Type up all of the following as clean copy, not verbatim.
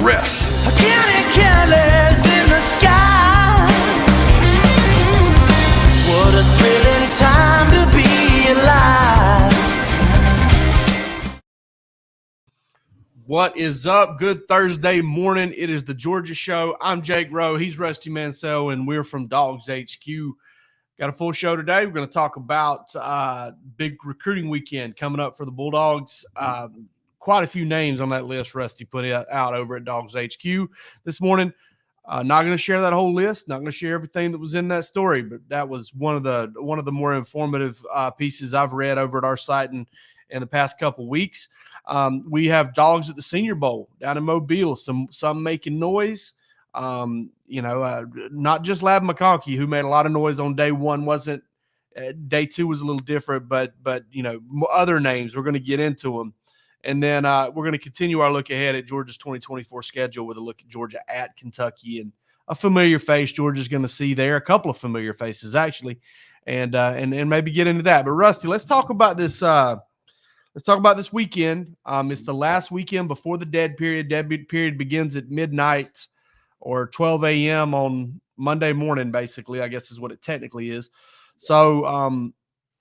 rest. Counting careless in the sky. What a thrilling time to be alive. What is up? Good Thursday morning. It is the Georgia Show. I'm Jake Rowe. He's Rusty Mansell, and we're from DawgsHQ. Got a full show today. We're going to talk about big recruiting weekend coming up for the Bulldogs. Quite a few names on that list Rusty put out over at DawgsHQ this morning. Not going to share that whole list. Not going to share everything that was in that story, but that was one of the more informative pieces I've read over at our site in the past couple weeks. We have Dogs at the Senior Bowl down in Mobile. Some making noise. Not just Lab McConkey, who made a lot of noise on day one. Wasn't day two was a little different, but other names. We're going to get into them. And then we're going to continue our look ahead at Georgia's 2024 schedule with a look at Georgia at Kentucky and a familiar face Georgia's going to see there, a couple of familiar faces actually, and maybe get into that. But Rusty, let's talk about this. Let's talk about this weekend. It's the last weekend before the dead period. Dead period begins at midnight or 12 a.m. on Monday morning, basically, I guess is what it technically is. So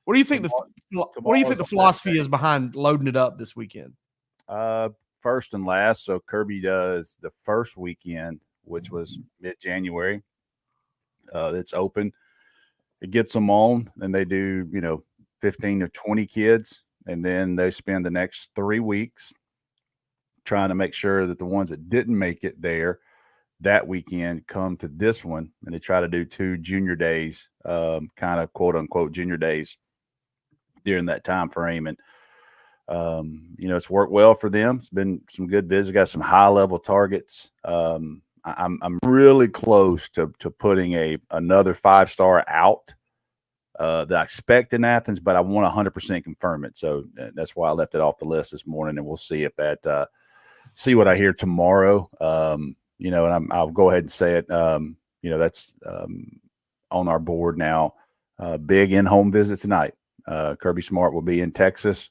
what do you think the philosophy is behind loading it up this weekend? First and last. So Kirby does the first weekend, which was mid-January. It's open. It gets them on, and they do, 15 to 20 kids. And then they spend the next 3 weeks trying to make sure that the ones that didn't make it there that weekend come to this one. And they try to do 2 junior days, kind of quote unquote junior days during that time frame. And, it's worked well for them. It's been some good visits. Got some high level targets. I'm really close to putting another 5-star out. That I expect in Athens, but I want 100% confirm it. So that's why I left it off the list this morning, and we'll see if that see what I hear tomorrow. And I'll go ahead and say it. That's on our board now. Big in-home visit tonight. Kirby Smart will be in Texas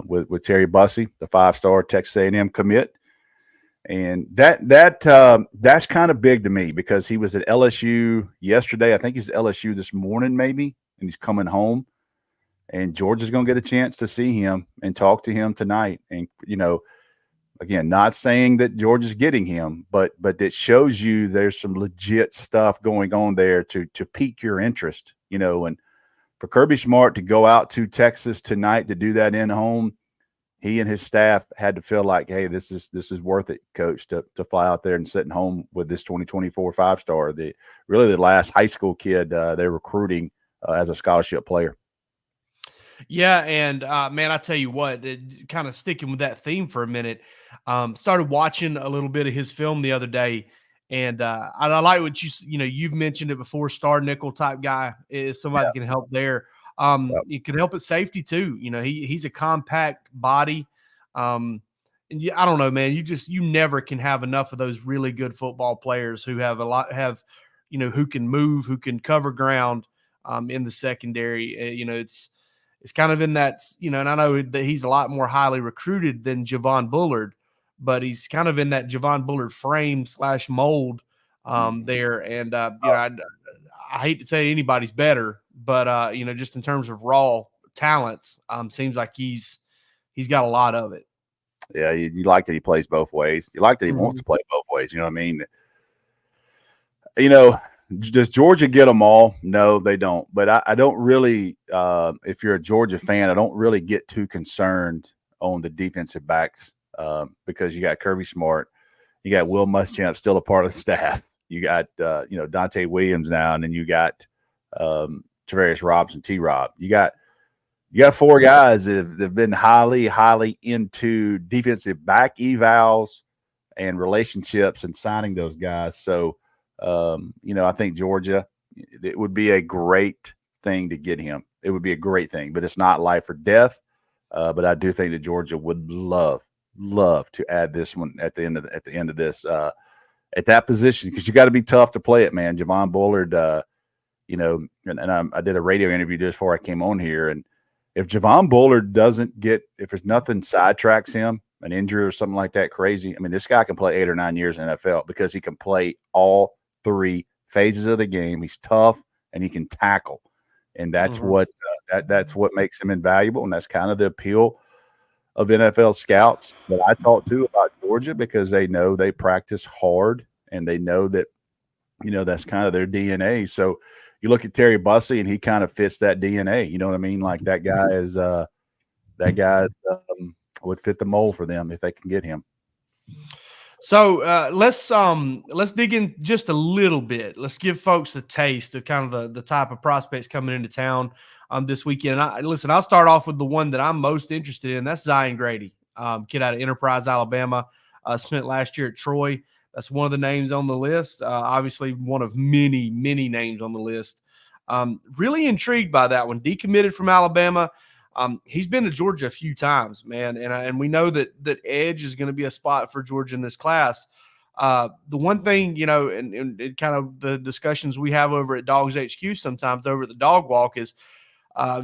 with Terry Bussey, the 5-star Texas A&M commit. And that's kind of big to me because he was at LSU yesterday. I think he's at LSU this morning, maybe, and he's coming home. And Georgia's going to get a chance to see him and talk to him tonight. And again, not saying that Georgia's getting him, but it shows you there's some legit stuff going on there to pique your interest. And for Kirby Smart to go out to Texas tonight to do that in home. He and his staff had to feel like, hey, this is worth it, coach, to fly out there and sitting home with this 2024 5-star. The last high school kid they're recruiting as a scholarship player. Yeah, and man, I tell you what, kind of sticking with that theme for a minute, started watching a little bit of his film the other day, and I like what you've mentioned it before. Star nickel type guy is somebody that can help there. You can help at safety too. He's a compact body. And I don't know, man, you never can have enough of those really good football players who who can move, who can cover ground, in the secondary. It's kind of in that, and I know that he's a lot more highly recruited than Javon Bullard, but he's kind of in that Javon Bullard frame / mold, there. And, I hate to say anybody's better, but just in terms of raw talent, seems like he's got a lot of it. Yeah, you like that he plays both ways. You like that he wants to play both ways. You know what I mean? Does Georgia get them all? No, they don't. But I don't really, if you're a Georgia fan, I don't really get too concerned on the defensive backs because you got Kirby Smart, you got Will Muschamp still a part of the staff. You got, Dante Williams now, and then you got Travarius Robinson, T-Rob. You got 4 guys that have been highly, highly into defensive back evals and relationships and signing those guys. So, I think Georgia, it would be a great thing to get him. It would be a great thing, but it's not life or death. But I do think that Georgia would love to add this one at the end of this. At that position, because you got to be tough to play it, man. Javon Bullard, I did a radio interview just before I came on here, and if Javon Bullard if there's nothing sidetracks him, an injury or something like that crazy, I mean, this guy can play 8 or 9 years in the NFL because he can play all 3 phases of the game. He's tough and he can tackle, and that's what that's what makes him invaluable, and that's kind of the appeal of NFL scouts that I talk to about Georgia, because they know they practice hard and they know that, you know, that's kind of their DNA. So you look at Terry Bussey and he kind of fits that DNA. You know what I mean? Like that guy would fit the mold for them if they can get him. So let's dig in just a little bit. Let's give folks a taste of kind of the type of prospects coming into town this weekend. I'll start off with the one that I'm most interested in. That's Zion Grady, kid out of Enterprise, Alabama, spent last year at Troy. That's one of the names on the list. Obviously, one of many, many names on the list. Really intrigued by that one. Decommitted from Alabama. He's been to Georgia a few times, man, and we know that edge is going to be a spot for Georgia in this class. The one thing, you know, and kind of the discussions we have over at DawgsHQ sometimes over at the Dog Walk is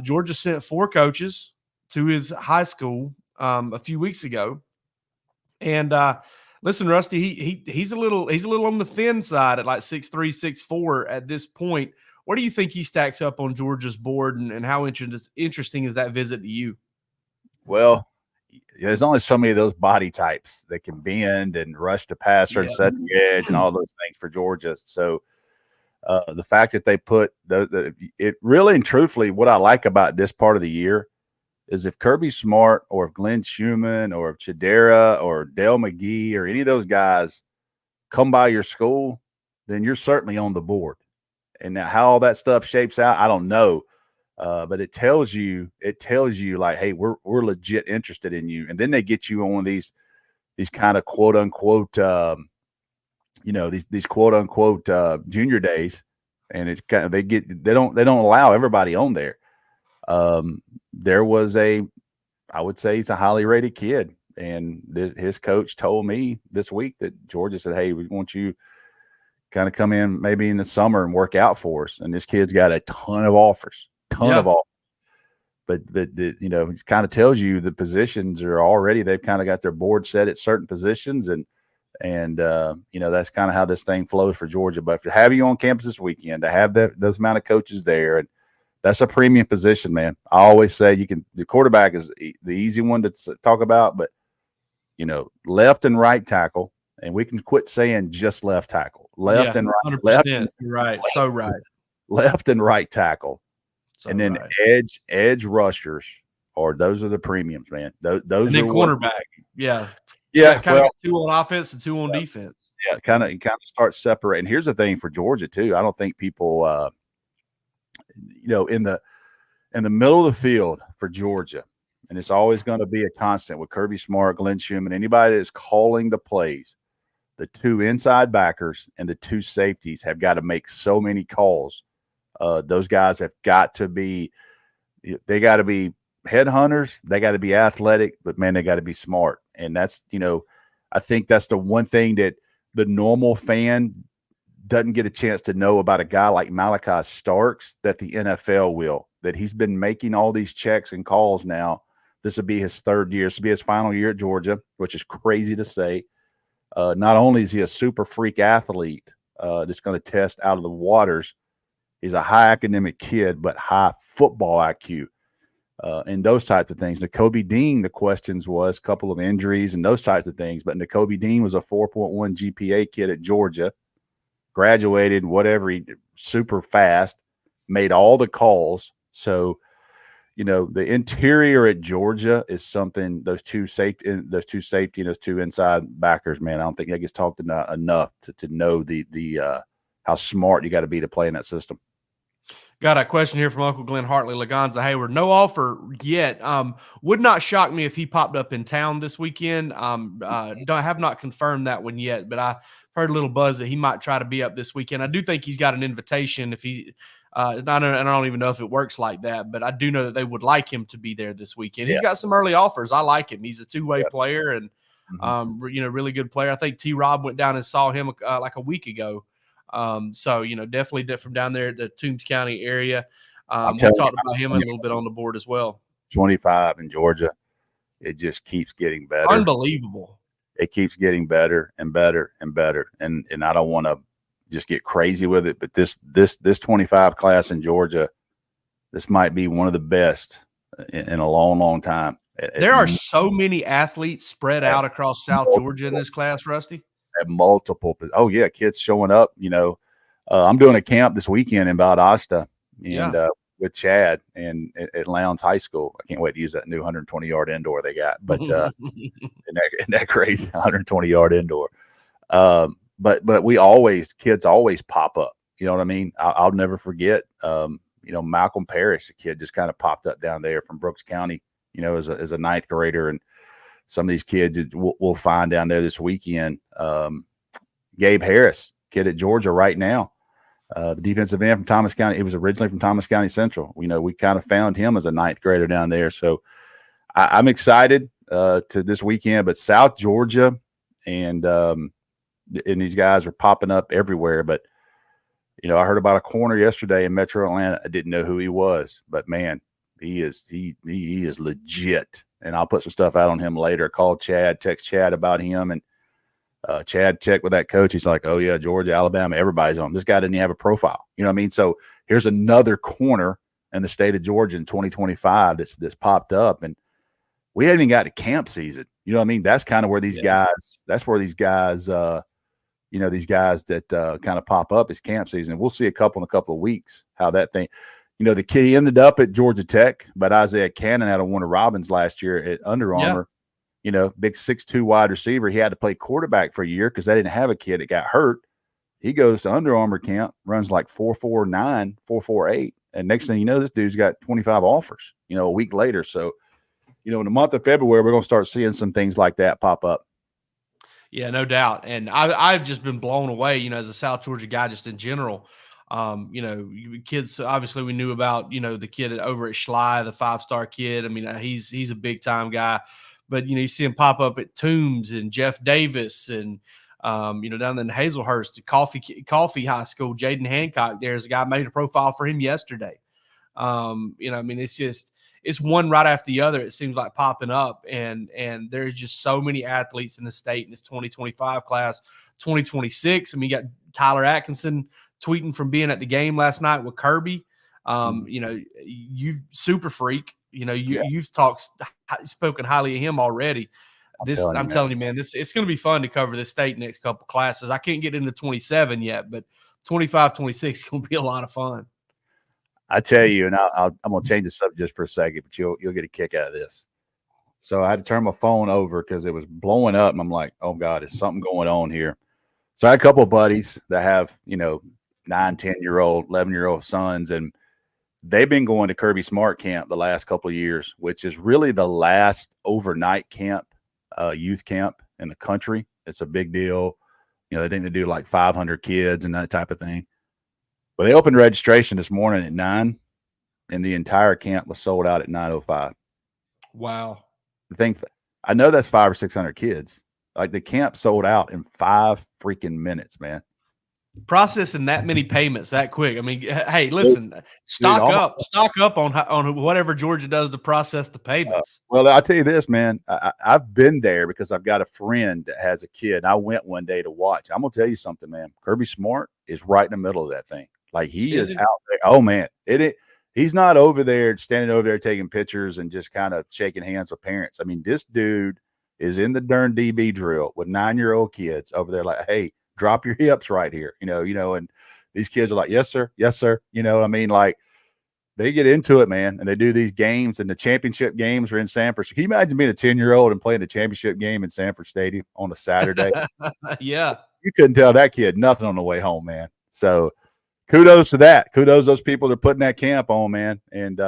Georgia sent 4 coaches to his high school a few weeks ago, and listen, Rusty, he's a little on the thin side at like 6'3", 6'4" at this point. What do you think he stacks up on Georgia's board, and how interesting is that visit to you? Well, there's only so many of those body types that can bend and rush the passer and set the edge and all those things for Georgia. So the fact that they put it really and truthfully, what I like about this part of the year is if Kirby Smart or if Glenn Schumann or if Chidera or Dale McGee or any of those guys come by your school, then you're certainly on the board. And now how all that stuff shapes out, I don't know. But it tells you like, hey, we're legit interested in you. And then they get you on these kind of quote unquote, these quote unquote junior days. And it kind of, they don't allow everybody on there. There was I would say he's a highly rated kid. And his coach told me this week that Georgia said, hey, we want you kind of come in maybe in the summer and work out for us. And this kid's got a ton of offers, of offers. But you know, it kind of tells you the positions are already, they've kind of got their board set at certain positions. And you know, that's kind of how this thing flows for Georgia. But to have you on campus this weekend, to have those amount of coaches there, and that's a premium position, man. I always say the quarterback is the easy one to talk about, but you know, left and right tackle, and we can quit saying just left tackle. Left and right. 100%. Right. So right. Left and right tackle. So and then right. edge rushers, or those are the premiums, man. Those and then are cornerback. Yeah. Kind of 2 on offense and 2 on defense. Yeah, kind of start separating. Here's the thing for Georgia too. I don't think people you know, in the middle of the field for Georgia, and it's always going to be a constant with Kirby Smart, Glenn Schumann, anybody that is calling the plays. The 2 inside backers and the 2 safeties have got to make so many calls. Those guys have got to be, they got to be headhunters. They got to be athletic, but man, they got to be smart. And that's, you know, I think that's the one thing that the normal fan doesn't get a chance to know about a guy like Malachi Starks that the NFL will, that he's been making all these checks and calls now. This will be his 3rd year. This will be his final year at Georgia, which is crazy to say. Not only is he a super freak athlete that's going to test out of the waters, he's a high academic kid, but high football IQ and those types of things. Nakobe Dean, the questions was a couple of injuries and those types of things, but Nakobe Dean was a 4.1 GPA kid at Georgia, graduated, whatever, he super fast, made all the calls. So, you know, the interior at Georgia is something. Those two safety, and those 2 inside backers, man. I don't think that gets talked enough to know the how smart you got to be to play in that system. Got a question here from Uncle Glenn Hartley, Laganza Hayward. No offer yet. Would not shock me if he popped up in town this weekend. Have not confirmed that one yet, but I heard a little buzz that he might try to be up this weekend. I do think he's got an invitation. If he, I don't even know if it works like that, but I do know that they would like him to be there this weekend. He's got some early offers. I like him. He's a 2-way player and you know, really good player. I think T-Rob went down and saw him like a week ago. So, you know, definitely from down there at the Toombs County area. We talked about him a little bit on the board as well. 25 in Georgia. it just keeps getting better. Unbelievable. It keeps getting better and better and better. And I don't want to just get crazy with it, but this 25 class in Georgia, this might be one of the best in a long, long time. There are so many athletes spread out across South Georgia in this class, Rusty. At multiple. Oh yeah, kids showing up. I'm doing a camp this weekend in Valdosta and with Chad and at Lowndes High School. I can't wait to use that new 120-yard indoor they got. But isn't that crazy? 120-yard indoor. But kids always pop up. You know what I mean? I'll never forget. Malcolm Parrish, a kid, just kind of popped up down there from Brooks County. As a ninth grader, and some of these kids we'll find down there this weekend. Gabe Harris, kid at Georgia right now, the defensive end from Thomas County. He was originally from Thomas County Central. We kind of found him as a ninth grader down there. So I'm excited to this weekend. But South Georgia and these guys are popping up everywhere. But I heard about a corner yesterday in Metro Atlanta. I didn't know who he was, but man, he is legit. And I'll put some stuff out on him later. Text Chad about him, and Chad checked with that coach. He's like, oh yeah, Georgia, Alabama, everybody's on him. This guy didn't even have a profile. You know what I mean? So here's another corner in the state of Georgia in 2025 that's popped up, and we haven't even got to camp season. You know what I mean? That's kind of where these guys. That's where these guys. These guys that kind of pop up is camp season. We'll see a couple in a couple of weeks how that thing. The kid, he ended up at Georgia Tech, but Isaiah Cannon out of Warner Robins last year at Under Armour. Big 6'2" wide receiver. He had to play quarterback for a year because they didn't have a kid that got hurt. He goes to Under Armour camp, runs like 4.49, 4.48, and next thing you know, this dude's got 25 offers. A week later. So, in the month of February, we're going to start seeing some things like that pop up. Yeah, no doubt. And I've just been blown away, as a South Georgia guy, just in general. Kids, obviously we knew about, the kid over at Schley, the 5-star kid. I mean, he's a big time guy, but, you see him pop up at Toombs and Jeff Davis and, down in Hazelhurst, Coffee High School, Jaden Hancock. There's a guy made a profile for him yesterday. It's one right after the other. It seems like popping up, and there's just so many athletes in the state in this 2025 class. 2026. I mean, you got Tyler Atkinson tweeting from being at the game last night with Kirby. You super freak. You've spoken highly of him already. I'm telling you, man, it's going to be fun to cover this state next couple classes. I can't get into 27 yet, but 25, 26 is going to be a lot of fun. I tell you, and I'm going to change the subject just for a second, but you'll get a kick out of this. So I had to turn my phone over because it was blowing up, and I'm like, oh God, is something going on here? So I had a couple of buddies that have, 9, 10-year-old, 11-year-old sons, and they've been going to Kirby Smart Camp the last couple of years, which is really the last overnight camp, youth camp in the country. It's a big deal. They think they do like 500 kids and that type of thing. But they opened registration this morning at 9, and the entire camp was sold out at 9:05. Wow. The thing, I know that's 500 or 600 kids. Like, the camp sold out in 5 freaking minutes, man. Processing that many payments that quick. I mean, hey, listen, stock up on whatever Georgia does to process the payments. Well, I'll tell you this, man. I've been there because I've got a friend that has a kid. I went one day to watch. I'm gonna tell you something, man. Kirby Smart is right in the middle of that thing. Like, he is out there. Oh man, he's not over there standing over there taking pictures and just kind of shaking hands with parents. I mean, this dude is in the darn DB drill with 9-year-old kids over there. Like, hey, drop your hips right here, and these kids are like, yes, sir. Yes, sir. I mean, like, they get into it, man. And they do these games, and the championship games are in Sanford. So can you imagine being a 10-year-old and playing the championship game in Sanford Stadium on a Saturday? Yeah. You couldn't tell that kid nothing on the way home, man. So kudos to that. Kudos to those people that are putting that camp on, man. And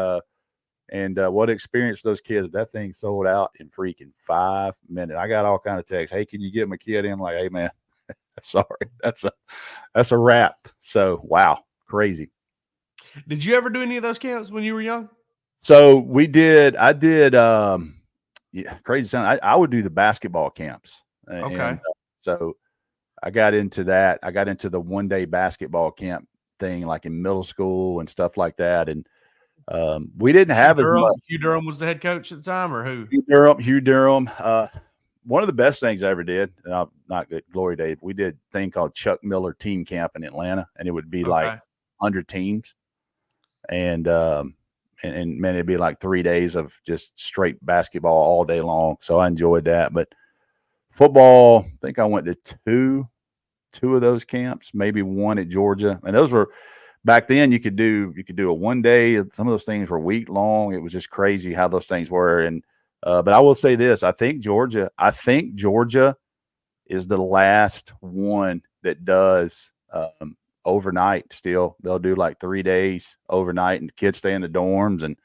what experience those kids. That thing sold out in freaking 5 minutes. I got all kind of texts. Hey, can you get my kid in? Like, hey, man, sorry, that's a wrap. So wow, crazy. Did you ever do any of those camps when you were young? So I did crazy sound. I would do the basketball camps. Okay. And, so I got into that. I got into the one-day basketball camp thing, like in middle school and stuff like that. And We didn't have as much. Hugh Durham was the head coach at the time, or who? Hugh Durham. One of the best things I ever did, not good glory days. We did a thing called Chuck Miller Team Camp in Atlanta, and it would be like 100 teams, and man, it'd be like 3 days of just straight basketball all day long. So I enjoyed that. But football, I think I went to two of those camps, maybe one at Georgia, and those were back then. You could do a 1 day. Some of those things were week long. It was just crazy how those things were. And but I will say this: I think Georgia is the last one that does overnight. Still, they'll do like 3 days overnight, and the kids stay in the dorms, and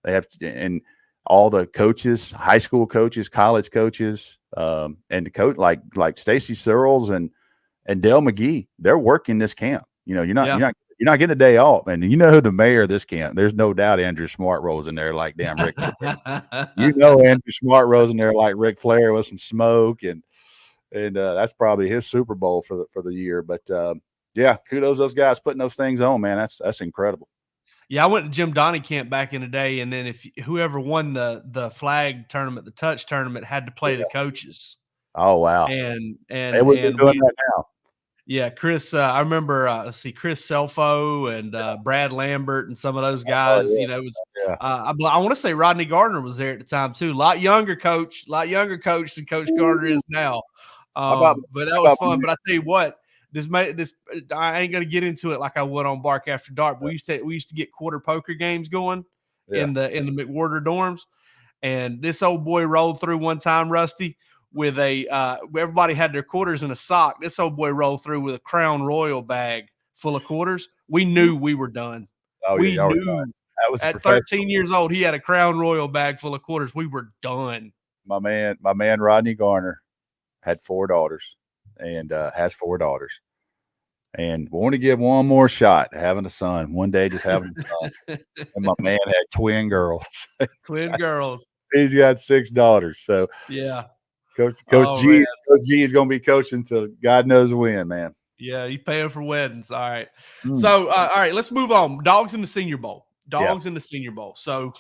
they have to, and all the coaches, high school coaches, college coaches, and the coach like Stacy Searles and Dale McGee, they're working this camp. You're not getting a day off. And you know who the mayor of this camp? There's no doubt Andrew Smart rolls in there like damn Rick. Andrew Smart rolls in there like Ric Flair with some smoke, and that's probably his Super Bowl for the year. But yeah, kudos those guys putting those things on, man. That's incredible. Yeah, I went to Jim Donnie camp back in the day, and then if whoever won the flag tournament, the touch tournament, had to play the coaches. Oh wow! And they would be doing that now. Yeah, Chris. I remember. Let's see, Chris Selfo and Brad Lambert and some of those guys. Oh, yeah. It was. I want to say Rodney Gardner was there at the time too. A lot younger coach than Coach Gardner is now. But that was fun. But I tell you what, this I ain't gonna get into it like I would on Bark After Dark. We used to get quarter poker games going in the McWhorter dorms, and this old boy rolled through one time, Rusty, with everybody had their quarters in a sock. This old boy rolled through with a Crown Royal bag full of quarters. We knew we were done. We knew that was at 13 years old, he had a Crown Royal bag full of quarters. We were done. My man Rodney Garner had 4 daughters and has 4 daughters, and want to give one more shot at having a son one day, just having a son. And my man had twin girls. He's got 6 daughters. So yeah. Coach G is going to be coaching till God knows when, man. Yeah, he's paying for weddings. All right. So, all right, let's move on. Dogs in the Senior Bowl. In the Senior Bowl. So,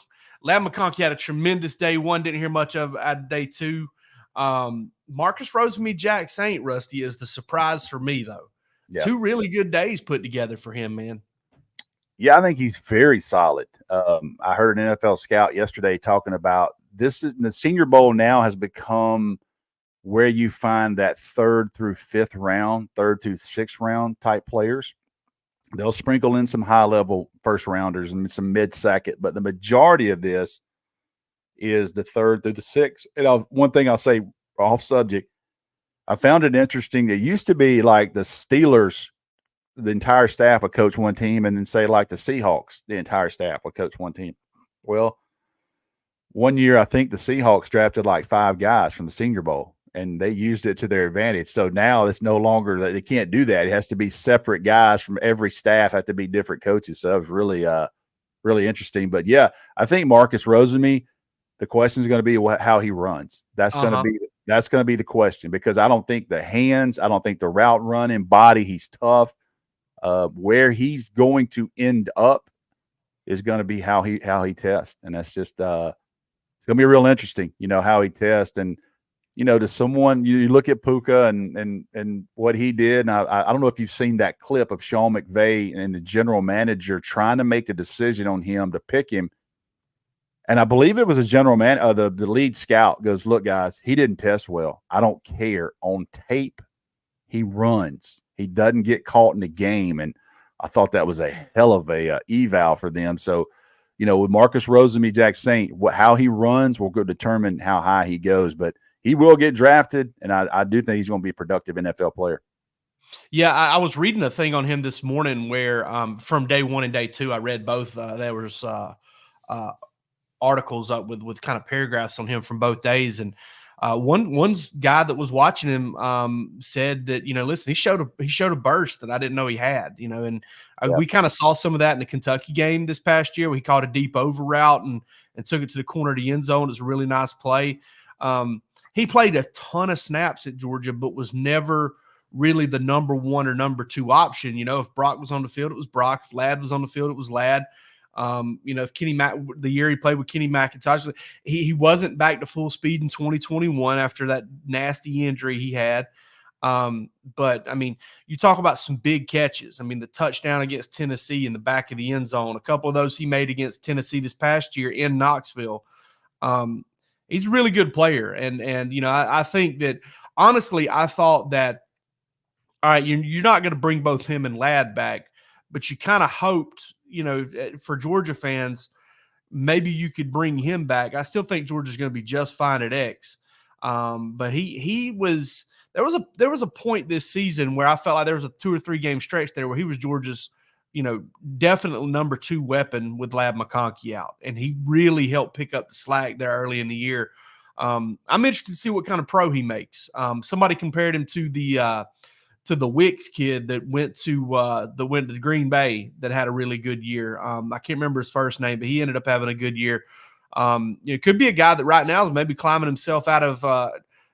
Ladd McConkey had a tremendous day one. Didn't hear much of at day two. Marcus Rosemy-Jack Saint, Rusty, is the surprise for me, though. Yeah. 2 really good days put together for him, man. Yeah, I think he's very solid. I heard an NFL scout yesterday talking about the Senior Bowl now has become where you find that 3rd through 6th round type players. They'll sprinkle in some high-level first rounders and some mid-second, but the majority of this is the 3rd through the 6th. And one thing I'll say off subject, I found it interesting. It used to be like the Steelers, the entire staff would coach one team, and then say like the Seahawks, the entire staff would coach one team. Well, one year I think the Seahawks drafted like 5 guys from the Senior Bowl, and they used it to their advantage. So now it's no longer that they can't do that. It has to be separate guys from every staff, have to be different coaches. So that was really, really interesting. But yeah, I think Marcus Rosemy, the question is going to be how he runs. That's going to be the question, because I don't think the hands, I don't think the route running, body, he's tough. Where he's going to end up is going to be how he tests, and that's just it's going to be real interesting. How he tests, and to someone you look at Puka and what he did. And I don't know if you've seen that clip of Sean McVay and the general manager trying to make the decision on him to pick him. And I believe it was a general man, the lead scout goes, "Look, guys, he didn't test well. I don't care. On tape, he runs. He doesn't get caught in the game." And I thought that was a hell of a eval for them. So, with Marcus Rosemy-Jack Saint, how he runs will determine how high he goes. But he will get drafted, and I do think he's going to be a productive NFL player. Yeah, I was reading a thing on him this morning where from day 1 and day 2, I read both. There was articles up with kind of paragraphs on him from both days, and one guy that was watching him said that listen, he showed a burst that I didn't know he had, and we kind of saw some of that in the Kentucky game this past year where he caught a deep over route and took it to the corner of the end zone. It's a really nice play. He played a ton of snaps at Georgia, but was never really the number 1 or number 2 option. If Brock was on the field, it was Brock. If Ladd was on the field, it was Ladd. Kenny Mac, the year he played with Kenny McIntosh, he wasn't back to full speed in 2021 after that nasty injury he had. But I mean, you talk about some big catches. I mean, the touchdown against Tennessee in the back of the end zone, a couple of those he made against Tennessee this past year in Knoxville. He's a really good player. And I think that honestly, I thought that, all right, you're not going to bring both him and Ladd back, but you kind of hoped, for Georgia fans, maybe you could bring him back. I still think Georgia's going to be just fine at X. But there was a point this season where I felt like there was a 2 or 3 game stretch there where he was Georgia's, definitely number 2 weapon with Ladd McConkey out. And he really helped pick up the slack there early in the year. I'm interested to see what kind of pro he makes. Somebody compared him to the Wicks kid that went to Green Bay that had a really good year. I can't remember his first name, but he ended up having a good year. It could be a guy that right now is maybe climbing himself out of the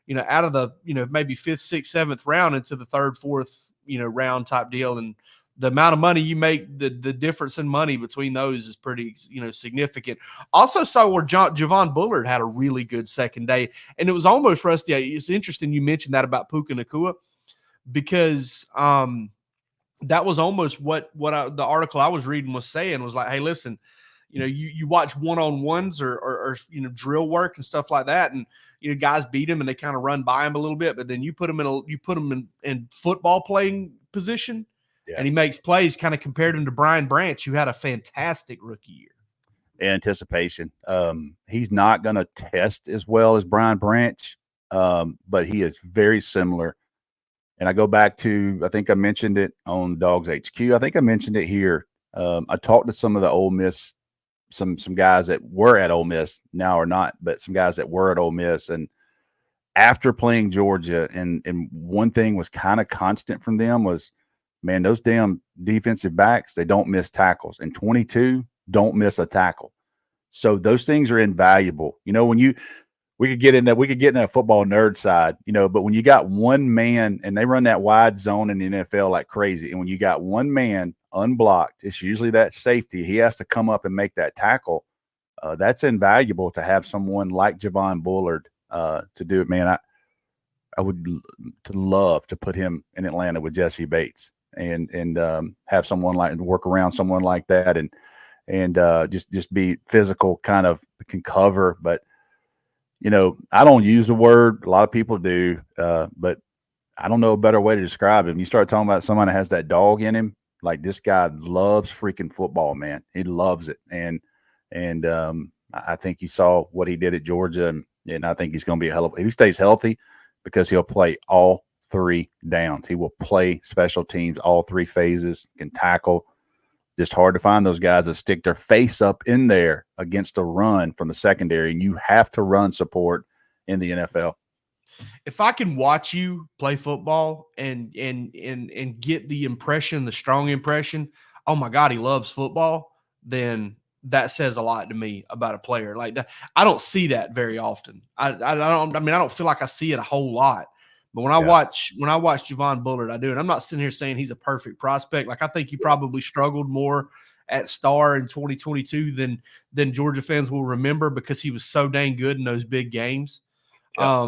maybe 5th, 6th, 7th round into the 3rd, 4th, round type deal. And the amount of money you make, the difference in money between those is pretty, significant. Also saw where Javon Bullard had a really good second day, and it was almost Rusty. It's interesting you mentioned that about Puka Nacua, because that was almost what the article I was reading was saying, was like, hey, listen, you watch one-on-ones or drill work and stuff like that, and guys beat him and they kind of run by him a little bit, but then you put him in football playing position, and he makes plays. Kind of compared him to Brian Branch, who had a fantastic rookie year. Anticipation. He's not going to test as well as Brian Branch, but he is very similar. And I go back to, I think I mentioned it on DawgsHQ. I think I mentioned it here. I talked to some of the Ole Miss, some guys that were at Ole Miss, now are not, but some guys that were at Ole Miss. And after playing Georgia, and one thing was kind of constant from them was, man, those damn defensive backs, they don't miss tackles. And 22 don't miss a tackle. So those things are invaluable. We could get in that football nerd side, but when you got one man, and they run that wide zone in the NFL like crazy, and when you got one man unblocked, it's usually that safety. He has to come up and make that tackle. That's invaluable to have someone like Javon Bullard to do it, man. I would love to put him in Atlanta with Jesse Bates and have someone work around someone like that, and just be physical, kind of can cover, but. I don't use the word. A lot of people do, but I don't know a better way to describe him. You start talking about someone that has that dog in him, like this guy loves freaking football, man. He loves it. And I think you saw what he did at Georgia, and I think he's going to be a hell of, if he stays healthy, because he'll play all 3 downs. He will play special teams, all 3 phases, can tackle. Just hard to find those guys that stick their face up in there against a run from the secondary, and you have to run support in the NFL. If I can watch you play football and get the strong impression, oh my God, he loves football, then that says a lot to me about a player like that. I don't see that very often. I don't feel like I see it a whole lot. But when I watch Javon Bullard, I do. And I'm not sitting here saying he's a perfect prospect. Like, I think he probably struggled more at Star in 2022 than Georgia fans will remember, because he was so dang good in those big games. Yeah.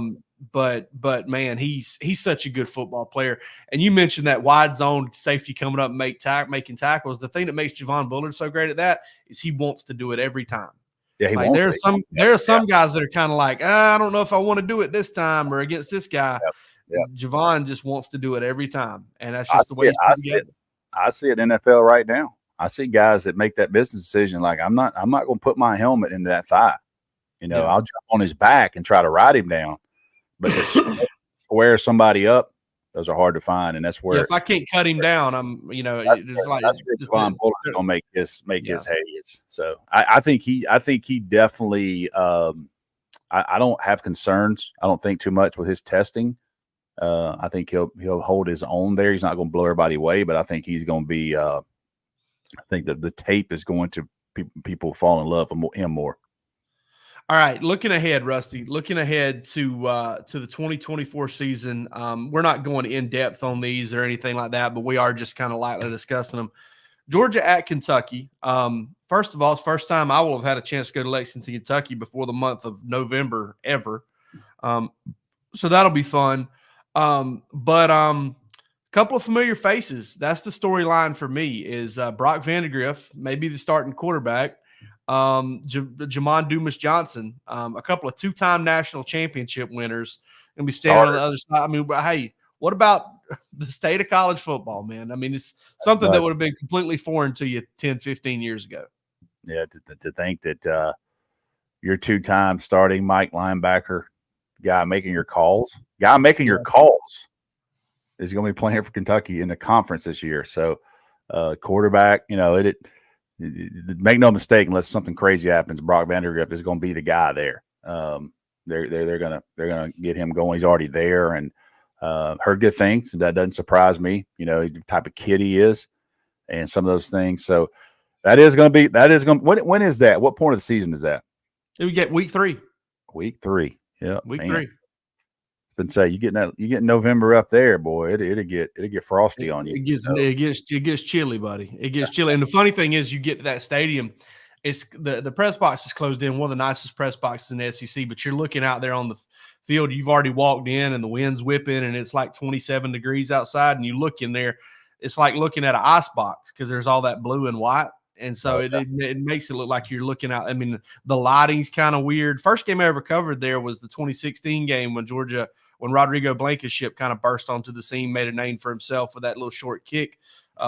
But man, he's such a good football player. And you mentioned that wide zone safety coming up and making tackles. The thing that makes Javon Bullard so great at that is he wants to do it every time. Yeah, there are some guys that are kind of like, I don't know if I want to do it this time or against this guy. Yeah. Javon just wants to do it every time, and that's just the way I see it in NFL right now. I see guys that make that business decision, like, I'm not going to put my helmet into that thigh. I'll jump on his back and try to ride him down, but to square somebody up, those are hard to find, and that's where if I can't cut him down, I'm that's where Javon Bullard's going to make his heads. So I think he definitely. I don't have concerns. I don't think too much with his testing. I think he'll hold his own there. He's not going to blow everybody away, but I think he's going to be. I think that the tape is going to people fall in love with him more. All right, looking ahead, Rusty. Looking ahead to the 2024 season. We're not going in depth on these or anything like that, but we are just kind of lightly discussing them. Georgia at Kentucky. First of all, it's the first time I will have had a chance to go to Lexington, Kentucky before the month of November ever. So that'll be fun. But couple of familiar faces. That's the storyline for me is Brock Vandegrift, maybe the starting quarterback. Jamon Dumas-Johnson, a couple of two-time national championship winners, going to be standing on the other side. I mean, hey, what about the state of college football, man? I mean, it's something that would have been completely foreign to you 10, 15 years ago. Yeah, to think that your two-time starting Mike linebacker guy making your calls is going to be playing for Kentucky in the conference this year. So quarterback, it make no mistake, unless something crazy happens, Brock Vandegrift is going to be the guy there. They're gonna get him going. He's already there, and heard good things. That doesn't surprise me. The type of kid he is, and some of those things. So when is that? What point of the season is that? We get week 3. Week 3. Yeah, week 3. Been say you get November up there, boy. It'll get frosty on you. It gets chilly, buddy. It gets chilly. And the funny thing is, you get to that stadium, it's the press box is closed in, one of the nicest press boxes in the SEC. But you're looking out there on the field. You've already walked in, and the wind's whipping, and it's like 27 degrees outside. And you look in there, it's like looking at an ice box because there's all that blue and white. And so it makes it look like you're looking out. I mean, the lighting's kind of weird. First game I ever covered there was the 2016 game when Rodrigo Blankenship kind of burst onto the scene, made a name for himself with that little short kick,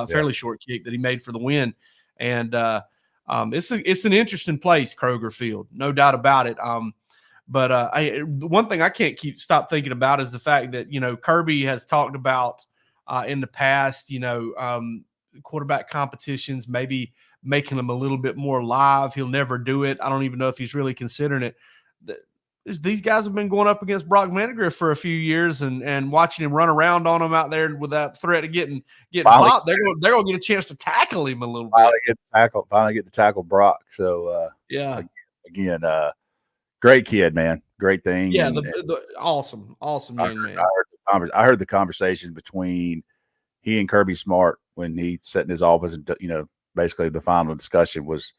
fairly short kick that he made for the win. And it's an interesting place, Kroger Field, no doubt about it. But one thing I can't stop thinking about is the fact that, Kirby has talked about in the past, quarterback competitions, maybe making them a little bit more live. He'll never do it. I don't even know if he's really considering it. These guys have been going up against Brock Vandegrift for a few years and watching him run around on them out there with that threat of getting popped. They're going to get a chance to tackle him a little bit. Finally get to tackle Brock. So again, great kid, man. Great thing. Yeah, the awesome young man. I heard the conversation between he and Kirby Smart when he sat in his office, and basically the final discussion was,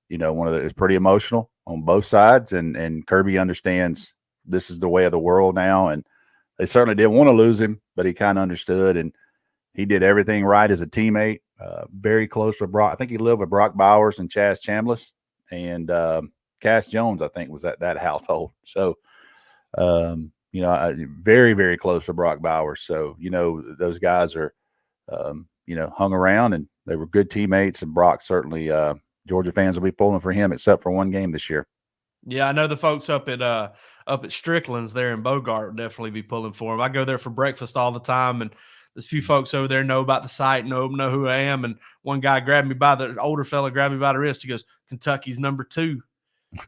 it's pretty emotional on both sides, and Kirby understands this is the way of the world now, and they certainly didn't want to lose him, but he kind of understood, and he did everything right as a teammate. Very close with Brock. I think he lived with Brock Bowers and Chaz Chambliss, and Cass Jones, I think, was that household. So, very, very close to Brock Bowers. So, those guys are, hung around, and they were good teammates, and Brock certainly, Georgia fans will be pulling for him, except for one game this year. Yeah, I know the folks up at Strickland's there in Bogart will definitely be pulling for him. I go there for breakfast all the time, and there's a few folks over there know about the site, know who I am. And one guy older fella grabbed me by the wrist. He goes, "Kentucky's number 2."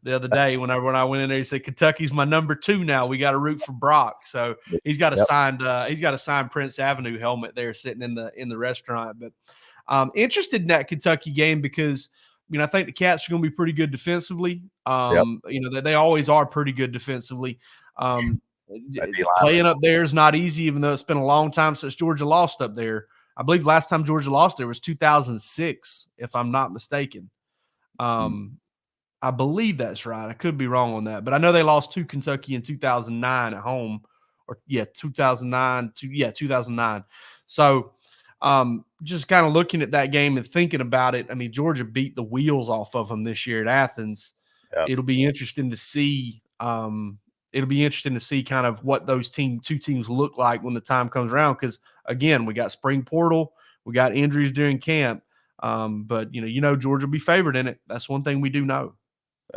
The other day when I went in there, he said, "Kentucky's my number 2 now. We got to root for Brock." So he's got a signed Prince Avenue helmet there sitting in the restaurant. But interested in that Kentucky game because I think the Cats are going to be pretty good defensively. They always are pretty good defensively. Playing up there is not easy, even though it's been a long time since Georgia lost up there. I believe last time Georgia lost there was 2006, if I'm not mistaken. I believe that's right. I could be wrong on that, but I know they lost to Kentucky in 2009 at home, 2009. So just kind of looking at that game and thinking about it, I mean, Georgia beat the wheels off of them this year at Athens. Yep. It'll be interesting to see. Kind of what those two teams look like when the time comes around. Because again, we got spring portal, we got injuries during camp, but Georgia will be favored in it. That's one thing we do know.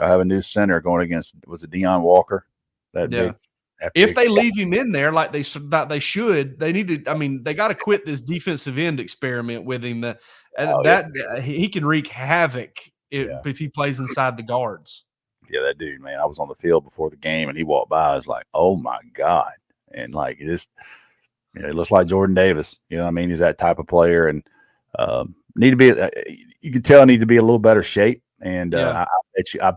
I have a new center going against, was it Deion Walker? If they leave him in there like they should, they need to. I mean, they got to quit this defensive end experiment with him. He can wreak havoc if he plays inside the guards. Yeah, that dude, man. I was on the field before the game, and he walked by. I was like, "Oh my god!" And it looks like Jordan Davis. You know what I mean? He's that type of player, and need to be. You can tell, need to be a little better shape. And I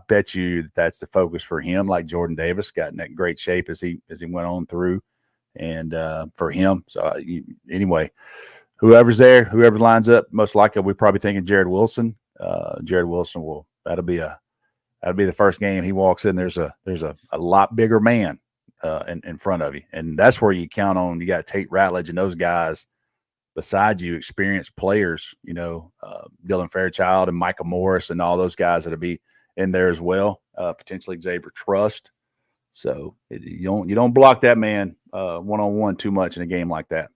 bet you that's the focus for him. Like Jordan Davis got in that great shape as he went on through, and for him. So anyway, whoever's there, whoever lines up, most likely we're probably thinking Jared Wilson. Jared Wilson that'll be the first game he walks in. There's a lot bigger man in front of you, and that's where you count on. You got Tate Ratledge and those guys beside you, experienced players. Dylan Fairchild and Micah Morris and all those guys that'll be in there as well. Potentially Xavier Trust. So you don't block that man one-on-one too much in a game like that.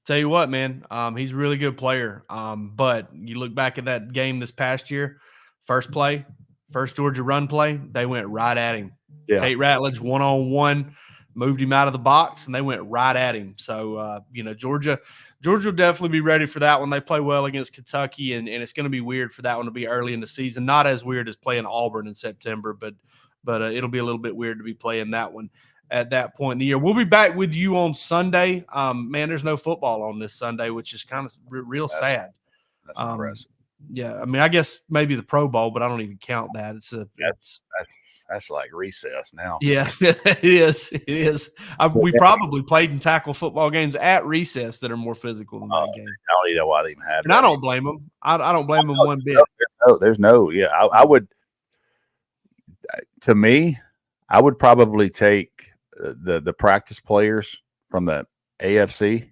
Tell you what, man, he's a really good player. But you look back at that game this past year, first Georgia run play, they went right at him. Yeah. Tate Ratledge one-on-one, moved him out of the box, and they went right at him. So, Georgia will definitely be ready for that one. They play well against Kentucky, and it's going to be weird for that one to be early in the season. Not as weird as playing Auburn in September, but it'll be a little bit weird to be playing that one at that point in the year. We'll be back with you on Sunday. Man, there's no football on this Sunday, which is kind of real sad. That's impressive. Yeah, I mean, I guess maybe the Pro Bowl, but I don't even count that. That's like recess now. Yeah, it is. It is. We probably played in tackle football games at recess that are more physical than that game. I don't even know why they even have. And I don't blame them. I don't blame them one bit. There's no. Yeah, I would. To me, I would probably take the practice players from the AFC,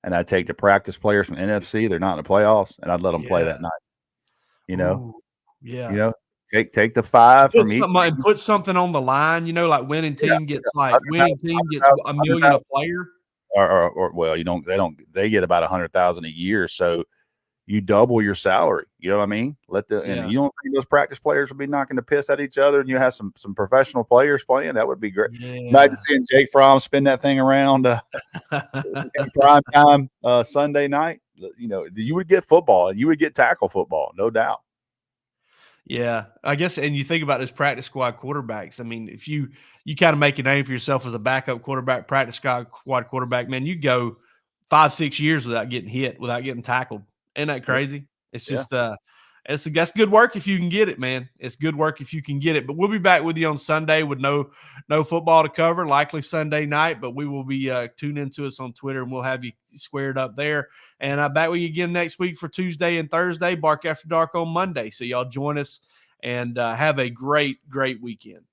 and I'd take the practice players from NFC. They're not in the playoffs, and I'd let them play that night. Ooh, yeah. Take the 5 from each and put something on the line. Like winning team gets $1 million a player. Or they get about 100,000 a year. So you double your salary. You know what I mean? And you don't think those practice players will be knocking the piss at each other, and you have some professional players playing? That would be great. Yeah. Imagine seeing Jake Fromm spin that thing around in prime time Sunday night. You would get football, and you would get tackle football, no doubt. Yeah, I guess, and you think about those practice squad quarterbacks. I mean, if you kind of make a name for yourself as a backup quarterback, practice squad quarterback, man, you go 5-6 years without getting hit, without getting tackled. Isn't that crazy? It's just that's good work if you can get it, man. It's good work if you can get it. But we'll be back with you on Sunday with no football to cover, likely Sunday night. But we will be tuned into us on Twitter, and we'll have you squared up there. And back with you again next week for Tuesday and Thursday. Bark After Dark on Monday. So y'all join us and have a great, great weekend.